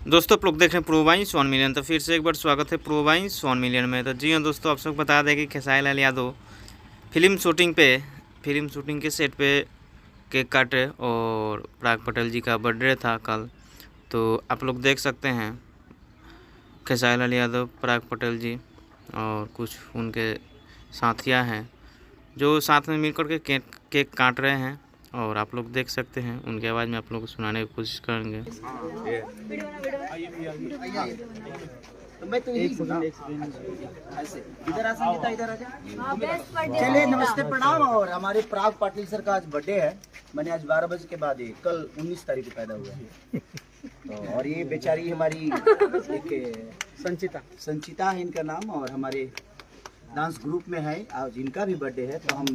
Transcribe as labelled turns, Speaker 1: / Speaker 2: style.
Speaker 1: दोस्तों आप लोग देख रहे हैं प्रोवाइंस 1 मिलियन। तो फिर से एक बार स्वागत है प्रोवाइंस 1 मिलियन में। तो जी हाँ दोस्तों, आप सबको बता दें कि खेसारी लाल यादव फिल्म शूटिंग के सेट पे केक काटे और पराग पटेल जी का बर्थडे था कल। तो आप लोग देख सकते हैं खेसारी लाल यादव, पराग पटेल जी और कुछ उनके साथियाँ हैं जो साथ में मिलकर के केक काट रहे हैं। और आप लोग देख सकते हैं, उनकी आवाज़ में आप लोग को सुनाने की कोशिश करेंगे।
Speaker 2: इधर आ संगीता, इधर आ जा। चलिए नमस्ते प्रणाम। और हमारे पराग पाटिल सर का आज बर्थडे है। मैंने आज 12 बजे के बाद कल 19 तारीख को पैदा हुआ है। तो और ये बेचारी हमारी एक संचिता है इनका नाम, और हमारे डांस ग्रुप में है। आज इनका भी बर्थडे है तो हम